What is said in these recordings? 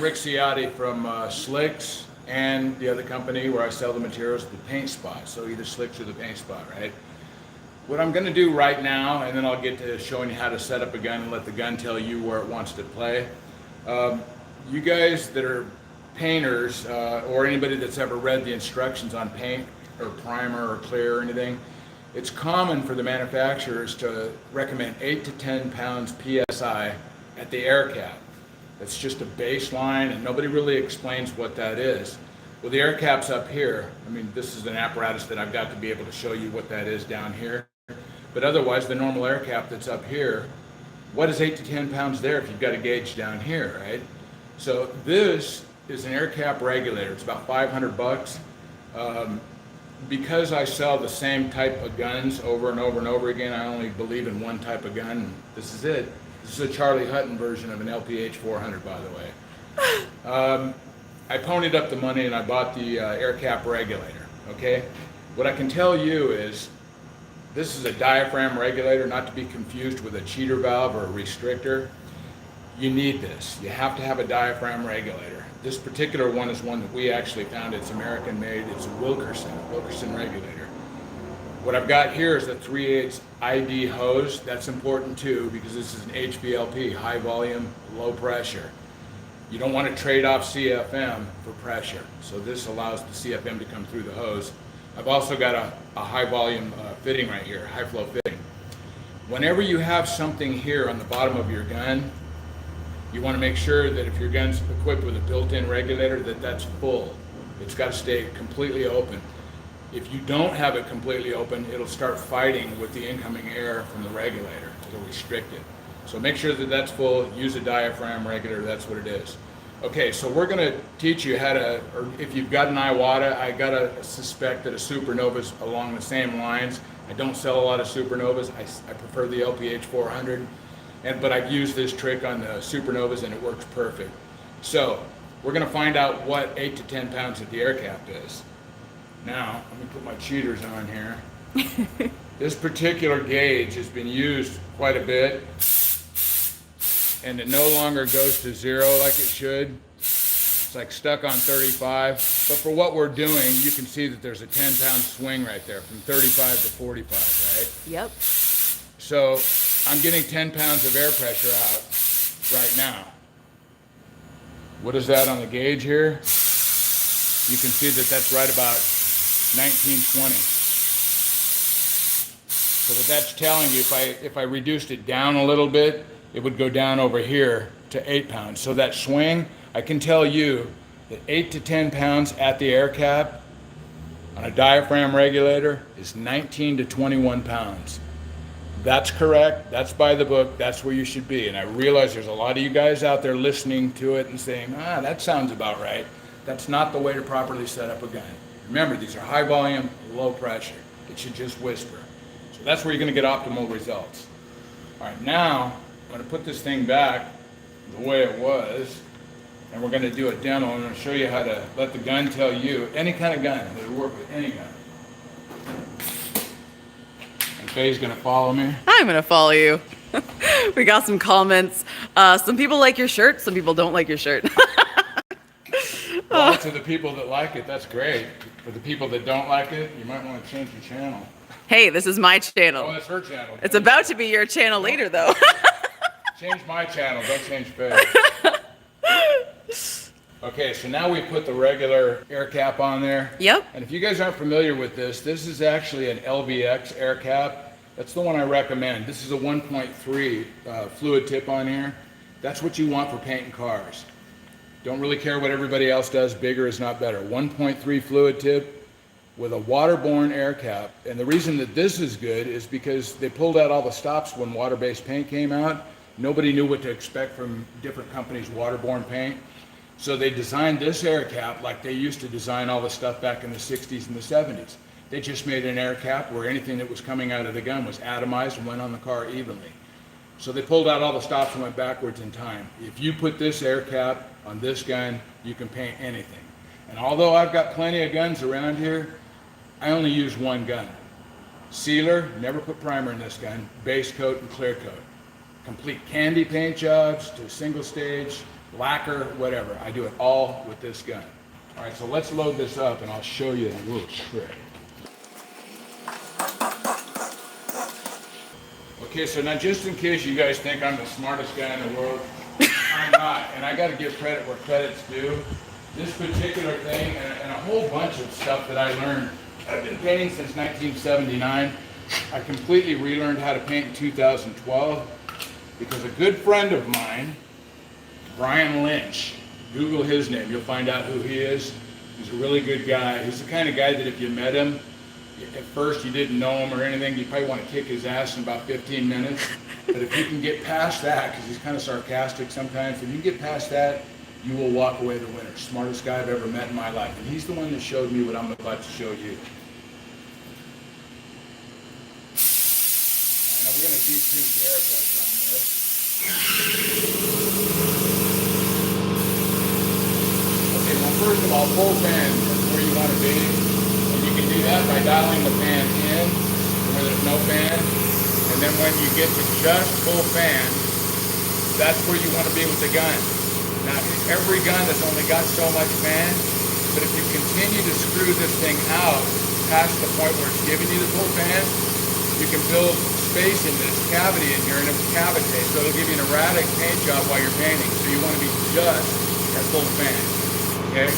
Rick Ciotti from Slicks and the other company where I sell the materials, the Paint Spot. So either Slicks or the Paint Spot, right? What I'm going to do right now, and then I'll get to showing you how to set up a gun and let the gun tell you where it wants to play. You guys that are painters, or anybody that's ever read the instructions on paint or primer or clear or anything, it's common for the manufacturers to recommend 8 to 10 pounds PSI at the air cap. That's just a baseline, and nobody really explains what that is. Well, the air cap's up here. I mean, this is an apparatus that I've got to be able to show you what that is down here. But otherwise, the normal air cap that's up here, what is 8 to 10 pounds there if you've got a gauge down here, right? So this is an air cap regulator. It's about 500 bucks. Because I sell the same type of guns over and over and over again, I only believe in one type of gun, and this is it. This is a Charlie Hutton version of an LPH 400, by the way. I ponied up the money and I bought the air cap regulator, okay? What I can tell you is this is a diaphragm regulator, not to be confused with a cheater valve or a restrictor. You need this. You have to have a diaphragm regulator. This particular one is one that we actually found. It's American made. It's a Wilkerson regulator. What I've got here is a 3/8 ID hose. That's important too because this is an HVLP, high volume, low pressure. You don't want to trade off CFM for pressure. So this allows the CFM to come through the hose. I've also got a high volume fitting right here, high flow fitting. Whenever you have something here on the bottom of your gun, you want to make sure that if your gun's equipped with a built-in regulator, that that's full. It's got to stay completely open. If you don't have it completely open, it'll start fighting with the incoming air from the regulator. It'll restrict it. So make sure that that's full. Use a diaphragm regulator. That's what it is. Okay, so we're going to teach you how to, or if you've got an Iwata, I got to suspect that a Supernova's along the same lines. I don't sell a lot of Supernovas. I prefer the LPH 400. But I've used this trick on the Supernovas and it works perfect. So we're going to find out what 8 to 10 pounds at the air cap is. Now, let me put my cheaters on here. This particular gauge has been used quite a bit and it no longer goes to 0 like it should. It's like stuck on 35. But for what we're doing, you can see that there's a 10-pound swing right there from 35 to 45, right? Yep. So I'm getting 10 pounds of air pressure out right now. What is that on the gauge here? You can see that that's right about 1920. So what that's telling you, if I reduced it down a little bit, it would go down over here to 8 pounds. So that swing, I can tell you that 8 to 10 pounds at the air cap on a diaphragm regulator is 19 to 21 pounds. That's correct. That's by the book. That's where you should be. And I realize there's a lot of you guys out there listening to it and saying, that sounds about right. That's not the way to properly set up a gun. Remember, these are high volume, low pressure. It should just whisper. So that's where you're going to get optimal results. All right, now I'm going to put this thing back the way it was, and we're going to do a demo. I'm going to show you how to let the gun tell you, any kind of gun, it'll work with any gun. Faye's gonna follow me. I'm gonna follow you. We got some comments. Some people like your shirt, some people don't like your shirt. Well, to the people that like it, that's great. For the people that don't like it, you might want to change your channel. Hey, this is my channel. Oh, that's her channel. It's about to be your channel later, though. Change my channel, don't change Faye. Okay, so now we put the regular air cap on there. Yep. And if you guys aren't familiar with this, this is actually an LVX air cap. That's the one I recommend. This is a 1.3 fluid tip on here. That's what you want for painting cars. Don't really care what everybody else does. Bigger is not better. 1.3 fluid tip with a waterborne air cap. And the reason that this is good is because they pulled out all the stops when water-based paint came out. Nobody knew what to expect from different companies' waterborne paint. So they designed this air cap like they used to design all the stuff back in the 60s and the 70s. They just made an air cap where anything that was coming out of the gun was atomized and went on the car evenly. So they pulled out all the stops and went backwards in time. If you put this air cap on this gun, you can paint anything. And although I've got plenty of guns around here, I only use one gun. Sealer, never put primer in this gun, base coat and clear coat. Complete candy paint jobs to single stage, lacquer, whatever. I do it all with this gun. All right, so let's load this up and I'll show you a little trick. Okay, so now just in case you guys think I'm the smartest guy in the world, I'm not, and I gotta give credit where credit's due. This particular thing and a whole bunch of stuff that I learned, I've been painting since 1979. I completely relearned how to paint in 2012 because a good friend of mine, Brian Lynch, Google his name, you'll find out who he is. He's a really good guy. He's the kind of guy that if you met him, at first you didn't know him or anything, you probably want to kick his ass in about 15 minutes. But if you can get past that, because he's kind of sarcastic sometimes, if you get past that, you will walk away the winner. Smartest guy I've ever met in my life. And he's the one that showed me what I'm about to show you. And we're going to decrease the air pressure on this. Okay, well first of all, full fan is where you want to be. And you can do that by dialing the fan in where there's no fan. And then when you get to just full fan, that's where you want to be with the gun. Now, every gun has only got so much fan, but if you continue to screw this thing out past the point where it's giving you the full fan, you can build space in this cavity in here and it will cavitate, so it'll give you an erratic paint job while you're painting. So you want to be just at full fan, okay?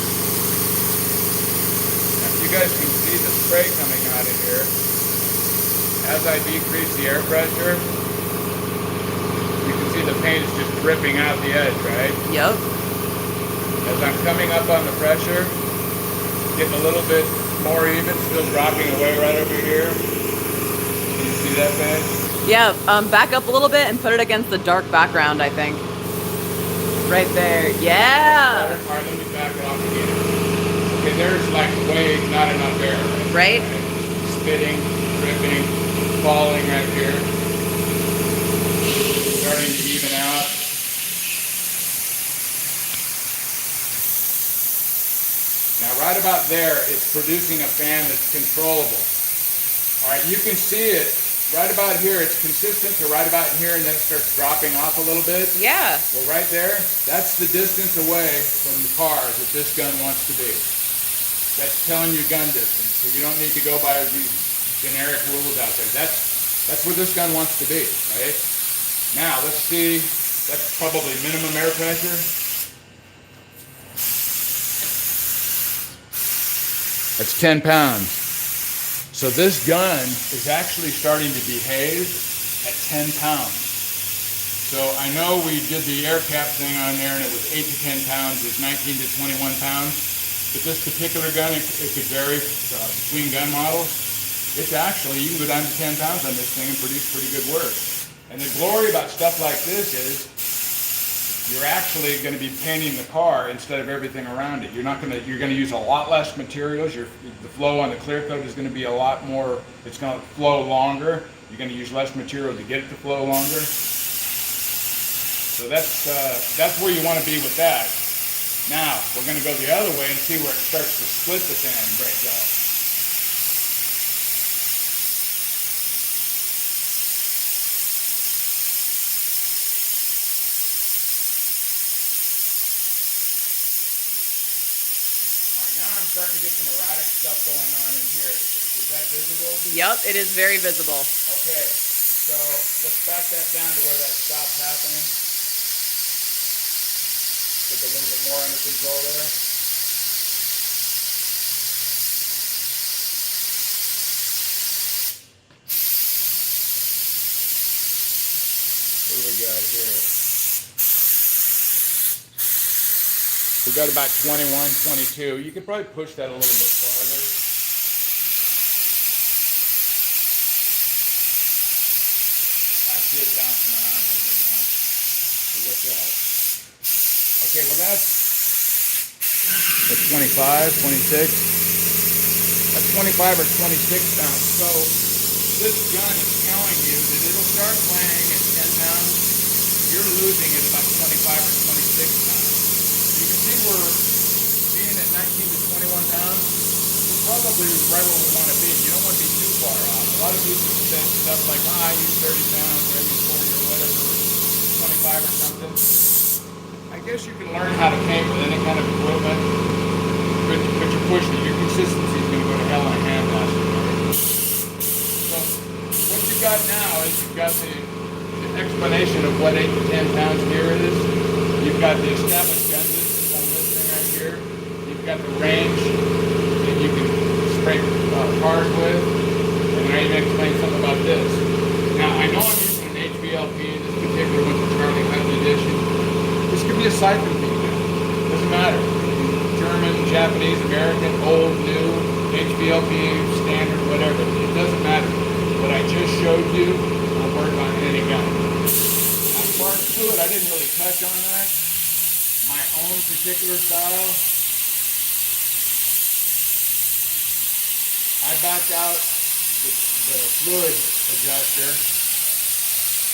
Now, if you guys can see the spray coming out of here, as I decrease the air pressure, you can see the paint is just dripping out the edge, right? Yep. As I'm coming up on the pressure, getting a little bit more even, still dropping away right over here. Can you see that, Ben? Yeah, back up a little bit and put it against the dark background, I think. Right there, yeah. All right, let me back it off again. Okay, there's like way not enough air. Right? Spitting, dripping, falling right here. Starting to even out. Now right about there, it's producing a fan that's controllable. All right, you can see it right about here. It's consistent to right about here, and then it starts dropping off a little bit. Yeah. Well, right there, that's the distance away from the cars that this gun wants to be. That's telling you gun distance, so you don't need to go by these generic rules out there. That's where this gun wants to be, right? Now, let's see, that's probably minimum air pressure. That's 10 pounds. So this gun is actually starting to behave at 10 pounds. So I know we did the air cap thing on there and it was 8 to 10 pounds, it's 19 to 21 pounds. But this particular gun, it could vary between gun models. It's actually, you can go down to 10 pounds on this thing and produce pretty good work. And the glory about stuff like this is you're actually going to be painting the car instead of everything around it. You're going to use a lot less materials. The flow on the clear coat is going to be a lot more, it's going to flow longer. You're going to use less material to get it to flow longer. So that's where you want to be with that. Now, we're going to go the other way and see where it starts to split the fan and break off. Starting to get some erratic stuff going on in here. Is that visible? Yep, it is very visible. Okay, so let's back that down to where that stops happening. Get a little bit more under control there. What do we got here? We got about 21, 22. You could probably push that a little bit farther. I see it bouncing around a little bit now. So what's that? Okay, well that's 25, 26. That's 25 or 26 pounds. So this gun is telling you that it'll start playing at 10 pounds. You're losing at about 25 or 26 pounds. You can see we're being at 19 to 21 pounds. We're probably right where we want to be. You don't want to be too far off. A lot of people say stuff like, I use 30 pounds or I use 40 or whatever, 25 or something. I guess you can learn how to paint with any kind of equipment, but you're pushing it. Your consistency is going to go to hell in a handbasket. So what you got now is you've got the explanation of what 8 to 10 pounds gear is. You've got the established gun distance on this thing right here. You've got the range that you can spray cars with. And now you're going to explain something about this. Now I know I'm using an HVLP, this particular one's a Charlie Hutton edition. This could be a siphon thing now. Doesn't matter. German, Japanese, American, old, new, HVLP, standard, whatever. It doesn't matter. What I just showed you will work on any gun. As far as fluid, I didn't really touch on that. My own particular style. I backed out the fluid adjuster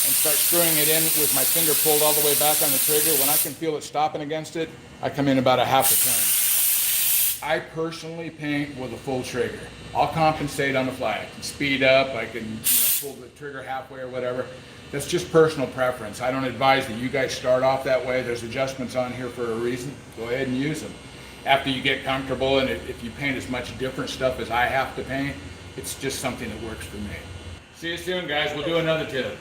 and start screwing it in with my finger pulled all the way back on the trigger. When I can feel it stopping against it, I come in about a half a turn. I personally paint with a full trigger. I'll compensate on the fly. I can speed up, I can pull the trigger halfway or whatever. That's just personal preference. I don't advise that you guys start off that way. There's adjustments on here for a reason. Go ahead and use them. After you get comfortable, and if you paint as much different stuff as I have to paint, it's just something that works for me. See you soon, guys. We'll do another tip.